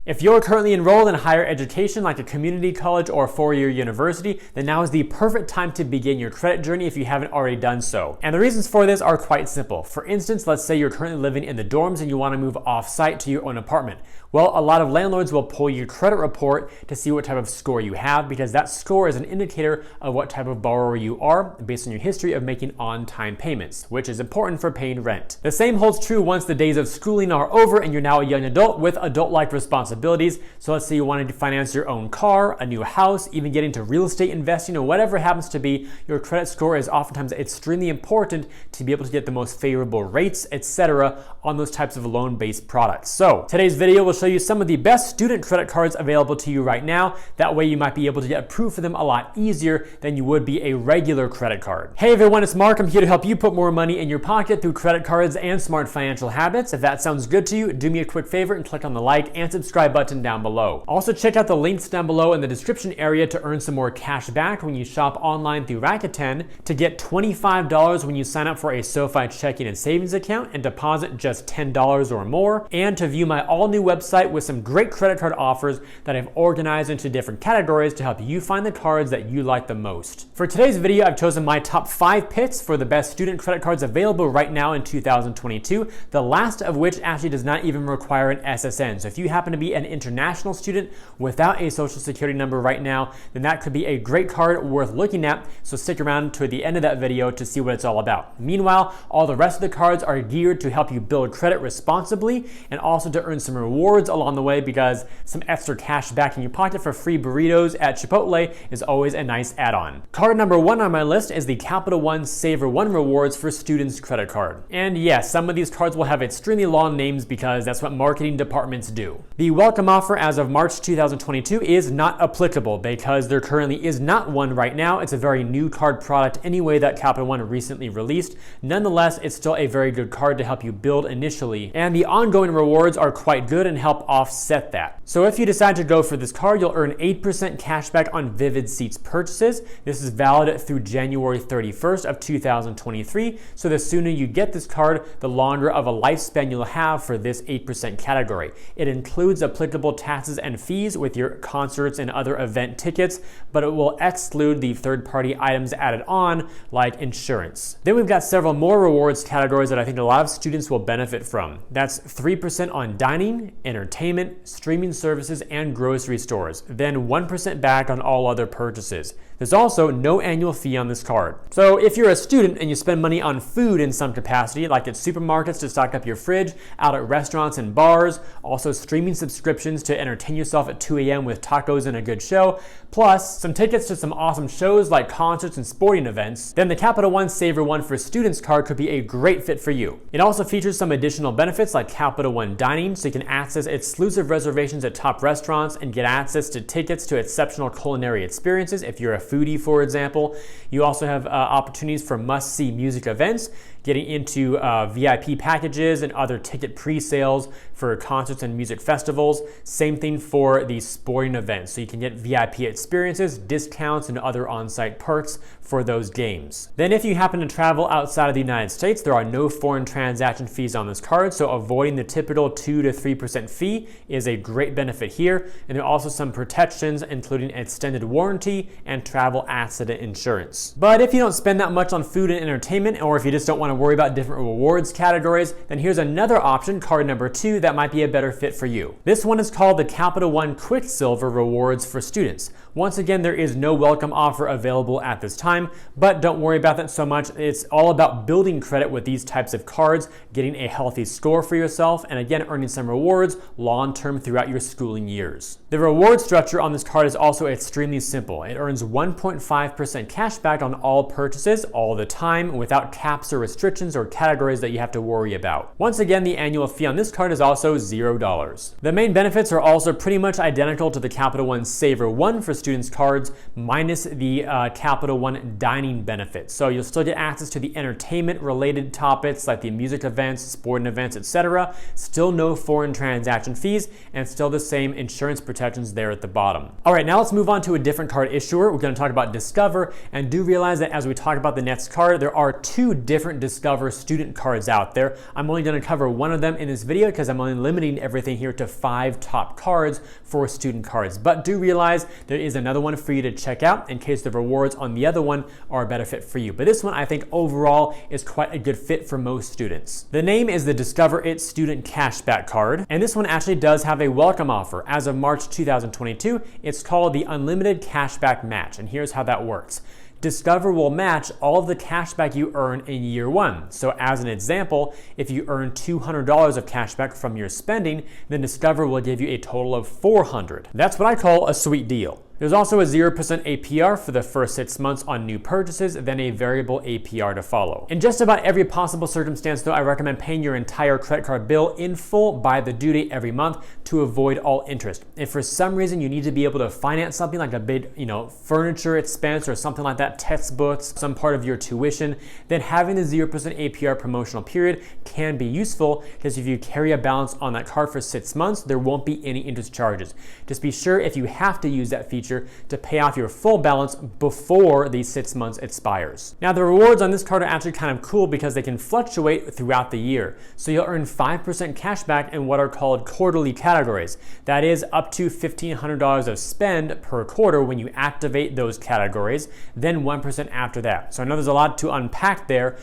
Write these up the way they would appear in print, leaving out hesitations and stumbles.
If you're currently enrolled in higher education like a community college or four-year university, then now is the perfect time to begin your credit journey if you haven't already done so. And the reasons for this are quite simple. For instance, let's say you're currently living in the dorms and you want to move off-site to your own apartment. Well, a lot of landlords will pull your credit report to see what type of score you have, because that score is an indicator of what type of borrower you are based on your history of making on-time payments, which is important for paying rent. The same holds true once the days of schooling are over and you're now a young adult with adult-like responsibilities. So let's say you wanted to finance your own car, a new house, even get into real estate investing, or whatever it happens to be. Your credit score is oftentimes extremely important to be able to get the most favorable rates, etc. on those types of loan-based products. So today's video will show you some of the best student credit cards available to you right now. That way you might be able to get approved for them a lot easier than you would be a regular credit card. Hey everyone, it's Mark. I'm here to help you put more money in your pocket through credit cards and smart financial habits. If that sounds good to you, do me a quick favor and click on the like and subscribe button down below. Also check out the links down below in the description area to earn some more cash back when you shop online through Rakuten, to get $25 when you sign up for a SOFI checking and savings account and deposit just $10 or more, and to view my all-new website with some great credit card offers that I've organized into different categories to help you find the cards that you like the most. For today's video, I've chosen my top 5 picks for the best student credit cards available right now in 2022, the last of which actually does not even require an SSN. So if you happen to be an international student without a social security number right now, then that could be a great card worth looking at. So stick around to the end of that video to see what it's all about. Meanwhile, all the rest of the cards are geared to help you build credit responsibly and also to earn some rewards along the way, because some extra cash back in your pocket for free burritos at Chipotle is always a nice add-on. Card number 1 on my list is the Capital One SAVORONE Rewards for Students credit card. And yes, some of these cards will have extremely long names because that's what marketing departments do. The welcome offer as of March 2022 is not applicable because there currently is not one right now. It's a very new card product anyway that Capital One recently released. Nonetheless, it's still a very good card to help you build initially, and the ongoing rewards are quite good and help offset that. So if you decide to go for this card, you'll earn 8% cash back on Vivid Seats purchases. This is valid through January 31st of 2023. So the sooner you get this card, the longer of a lifespan you'll have for this 8% category. It includes applicable taxes and fees with your concerts and other event tickets, but it will exclude the third-party items added on like insurance. Then we've got several more rewards categories that I think a lot of students will benefit from. That's 3% on dining, entertainment, streaming services, and grocery stores. Then 1% back on all other purchases. There's also no annual fee on this card. So if you're a student and you spend money on food in some capacity, like at supermarkets to stock up your fridge, out at restaurants and bars, also streaming subscriptions to entertain yourself at 2 a.m. with tacos and a good show, plus some tickets to some awesome shows like concerts and sporting events, then the Capital One SAVORONE for Students card could be a great fit for you. It also features some additional benefits like Capital One Dining, so you can access exclusive reservations at top restaurants and get access to tickets to exceptional culinary experiences if you're a foodie, for example. You also have opportunities for must-see music events, getting into VIP packages and other ticket pre-sales for concerts and music festivals. Same thing for the sporting events. So you can get VIP experiences, discounts, and other on-site perks for those games. Then if you happen to travel outside of the United States, there are no foreign transaction fees on this card, so avoiding the typical 2 to 3% fee is a great benefit here. And there are also some protections, including extended warranty and travel accident insurance. But if you don't spend that much on food and entertainment, or if you just don't want to worry about different rewards categories, then here's another option, card number 2, that might be a better fit for you. This one is called the Capital One Quicksilver Rewards for Students. Once again, there is no welcome offer available at this time, but don't worry about that so much. It's all about building credit with these types of cards, getting a healthy score for yourself, and again, earning some rewards long-term throughout your schooling years. The reward structure on this card is also extremely simple. It earns 1.5% cash back on all purchases all the time without caps or restrictions or categories that you have to worry about. Once again, the annual fee on this card is also $0. The main benefits are also pretty much identical to the Capital One SAVORONE for Students cards, minus the Capital One dining benefits. So you'll still get access to the entertainment related topics like the music events, sporting events, etc. Still no foreign transaction transaction fees and still the same insurance protections there at the bottom. All right, now let's move on to a different card issuer. We're going to talk about Discover, and do realize that as we talk about the next card, there are 2 different Discover student cards out there. I'm only going to cover one of them in this video because I'm only limiting everything here to 5 top cards for student cards. But do realize there is another one for you to check out in case the rewards on the other one are a better fit for you. But this one I think overall is quite a good fit for most students. The name is the Discover It Student Cashback Card, and this one actually does have a welcome offer. As of March 2022, it's called the Unlimited Cashback Match, and here's how that works. Discover will match all of the cashback you earn in year 1. So as an example, if you earn $200 of cashback from your spending, then Discover will give you a total of $400. That's what I call a sweet deal. There's also a 0% APR for the first 6 months on new purchases, then a variable APR to follow. In just about every possible circumstance though, I recommend paying your entire credit card bill in full by the due date every month to avoid all interest. If for some reason you need to be able to finance something like a big, furniture expense or something like that, textbooks, some part of your tuition, then having the 0% APR promotional period can be useful because if you carry a balance on that card for 6 months, there won't be any interest charges. Just be sure if you have to use that feature to pay off your full balance before the 6 months expires. Now the rewards on this card are actually kind of cool because they can fluctuate throughout the year. So you'll earn 5% cash back in what are called quarterly categories. That is up to $1,500 of spend per quarter when you activate those categories, then 1% after that. So I know there's a lot to unpack there.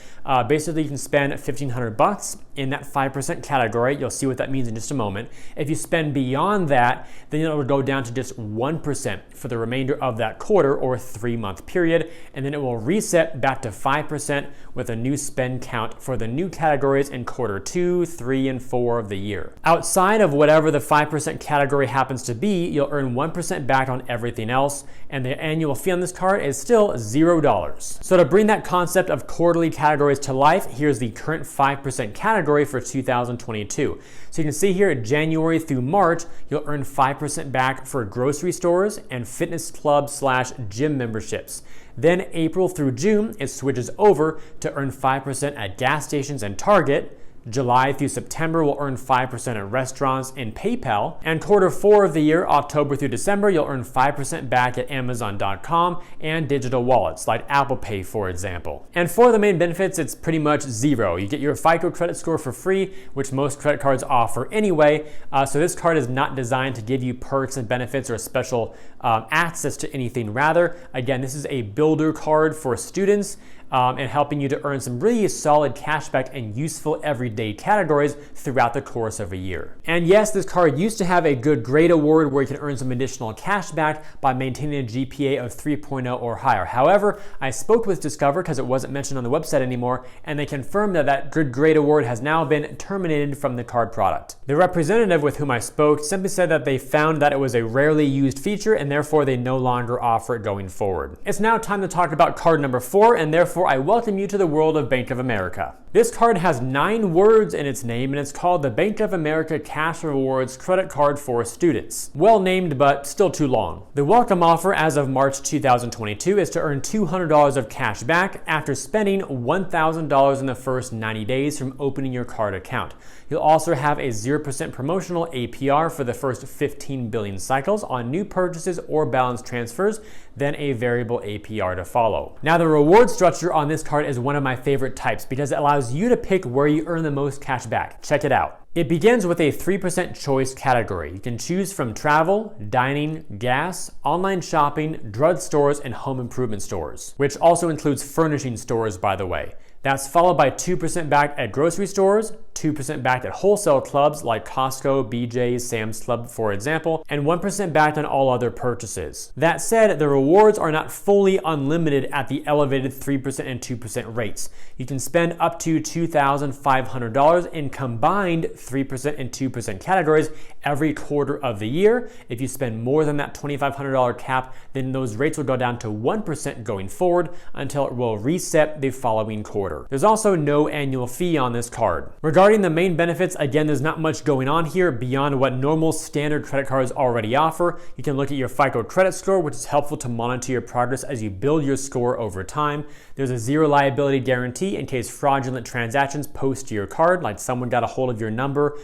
Basically you can spend $1,500 in that 5% category. You'll see what that means in just a moment. If you spend beyond that, then it will go down to just 1% for the remainder of that quarter or 3-month period, and then it will reset back to 5% with a new spend count for the new categories in quarter 2, 3, and 4 of the year. Outside of whatever the 5% category happens to be, you'll earn 1% back on everything else, and the annual fee on this card is still $0. So to bring that concept of quarterly categories to life, here's the current 5% category for 2022. So you can see here January through March, you'll earn 5% back for grocery stores and fitness club/gym memberships. Then April through June, it switches over to earn 5% at gas stations and Target. July through September will earn 5% at restaurants and PayPal. And quarter 4 of the year, October through December, you'll earn 5% back at Amazon.com and digital wallets like Apple Pay, for example. And for the main benefits, it's pretty much 0. You get your FICO credit score for free, which most credit cards offer anyway. So this card is not designed to give you perks and benefits or special access to anything. Rather, again, this is a builder card for students. And helping you to earn some really solid cashback and useful everyday categories throughout the course of a year. And yes, this card used to have a good grade award where you can earn some additional cashback by maintaining a GPA of 3.0 or higher. However, I spoke with Discover because it wasn't mentioned on the website anymore, and they confirmed that that good grade award has now been terminated from the card product. The representative with whom I spoke simply said that they found that it was a rarely used feature and therefore they no longer offer it going forward. It's now time to talk about card number 4, and therefore I welcome you to the world of Bank of America. This card has 9 words in its name, and it's called the Bank of America Cash Rewards Credit Card for Students. Well named, but still too long. The welcome offer as of March 2022 is to earn $200 of cash back after spending $1,000 in the first 90 days from opening your card account. You'll also have a 0% promotional APR for the first 15 billion cycles on new purchases or balance transfers, then a variable APR to follow. Now the reward structure on this card is one of my favorite types because it allows you to pick where you earn the most cash back. Check it out. It begins with a 3% choice category. You can choose from travel, dining, gas, online shopping, drugstores, and home improvement stores, which also includes furnishing stores, by the way. That's followed by 2% back at grocery stores, 2% back at wholesale clubs like Costco, BJ's, Sam's Club, for example, and 1% back on all other purchases. That said, the rewards are not fully unlimited at the elevated 3% and 2% rates. You can spend up to $2,500 in combined 3% and 2% categories every quarter of the year. If you spend more than that $2,500 cap, then those rates will go down to 1% going forward until it will reset the following quarter. order. There's also no annual fee on this card. Regarding the main benefits, again, there's not much going on here beyond what normal standard credit cards already offer. You can look at your FICO credit score, which is helpful to monitor your progress as you build your score over time. There's a zero liability guarantee in case fraudulent transactions post to your card, like someone got a hold of your number,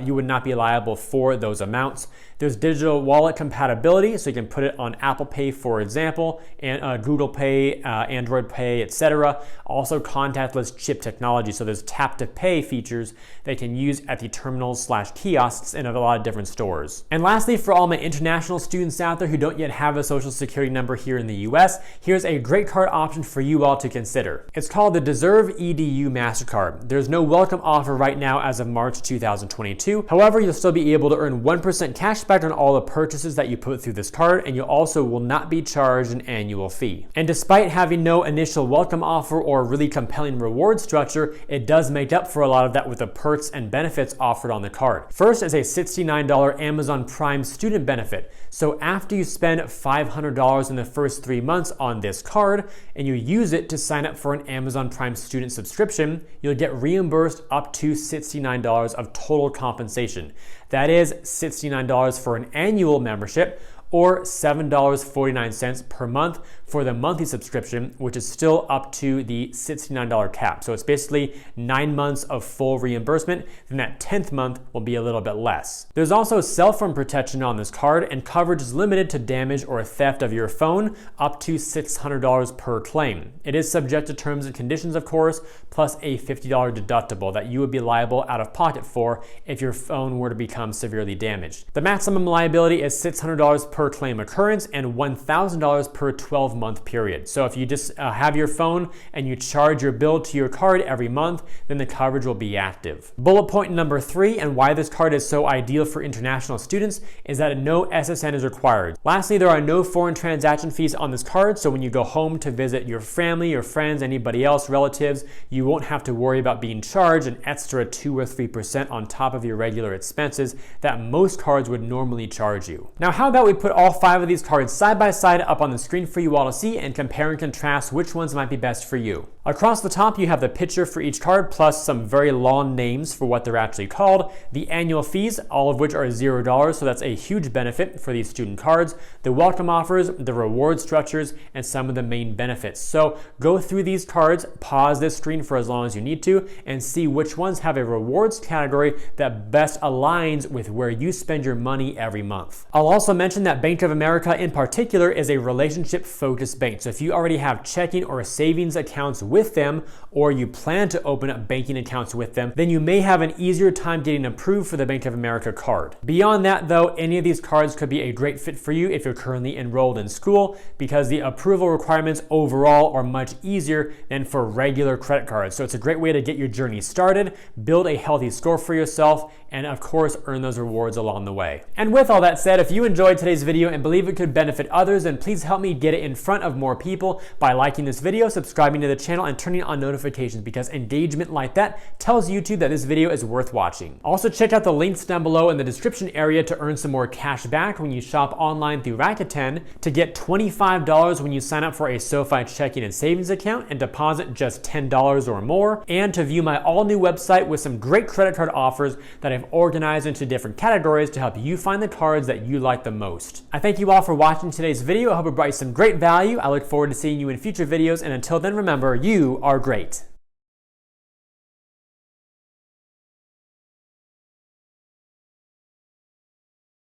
you would not be liable for those amounts. There's digital wallet compatibility, so you can put it on Apple Pay, for example, and Google Pay, Android Pay, etc. Also contactless chip technology, so there's tap to pay features they can use at the terminals/kiosks in a lot of different stores. And lastly, for all my international students out there who don't yet have a social security number here in the US, here's a great card option for you all to consider. It's called the DeserveEDU Mastercard. There's no welcome offer right now as of March 2022. However, you'll still be able to earn 1% cash back on all the purchases that you put through this card, and you also will not be charged an annual fee. And despite having no initial welcome offer or really compelling reward structure, it does make up for a lot of that with the perks and benefits offered on the card. First is a $69 Amazon Prime student benefit. So after you spend $500 in the first 3 months on this card and you use it to sign up for an Amazon Prime student subscription, you'll get reimbursed up to $69 of total compensation. That is $69 for an annual membership, or $7.49 per month for the monthly subscription, which is still up to the $69 cap. So it's basically 9 months of full reimbursement, then that 10th month will be a little bit less. There's also cell phone protection on this card, and coverage is limited to damage or theft of your phone, up to $600 per claim. It is subject to terms and conditions, of course, plus a $50 deductible that you would be liable out of pocket for if your phone were to become severely damaged. The maximum liability is $600 per claim occurrence and $1,000 per 12-month period. So if you just have your phone and you charge your bill to your card every month, then the coverage will be active. Bullet point number 3, and why this card is so ideal for international students, is that no SSN is required. Lastly, there are no foreign transaction fees on this card, so when you go home to visit your family, your friends, anybody else, relatives, you won't have to worry about being charged an extra 2 or 3% on top of your regular expenses that most cards would normally charge you. Now, how about we put all 5 of these cards side by side up on the screen for you all to see and compare and contrast which ones might be best for you. Across the top, you have the picture for each card plus some very long names for what they're actually called, the annual fees, all of which are $0, so that's a huge benefit for these student cards, the welcome offers, the reward structures, and some of the main benefits. So go through these cards, pause this screen for as long as you need to, and see which ones have a rewards category that best aligns with where you spend your money every month. I'll also mention that Bank of America in particular is a relationship-focused bank. So if you already have checking or savings accounts with them, or you plan to open up banking accounts with them, then you may have an easier time getting approved for the Bank of America card. Beyond that though, any of these cards could be a great fit for you if you're currently enrolled in school, because the approval requirements overall are much easier than for regular credit cards. So it's a great way to get your journey started, build a healthy score for yourself, and of course earn those rewards along the way. And with all that said, if you enjoyed today's video and believe it could benefit others, then please help me get it in front of more people by liking this video, subscribing to the channel, and turning on notifications, because engagement like that tells YouTube that this video is worth watching. Also, check out the links down below in the description area to earn some more cash back when you shop online through Rakuten, to get $25 when you sign up for a SOFI checking and savings account and deposit just $10 or more, and to view my all-new website with some great credit card offers that I've organized into different categories to help you find the cards that you like the most. I thank you all for watching today's video. I hope it brought you some great value. I look forward to seeing you in future videos, and until then, remember, you are great.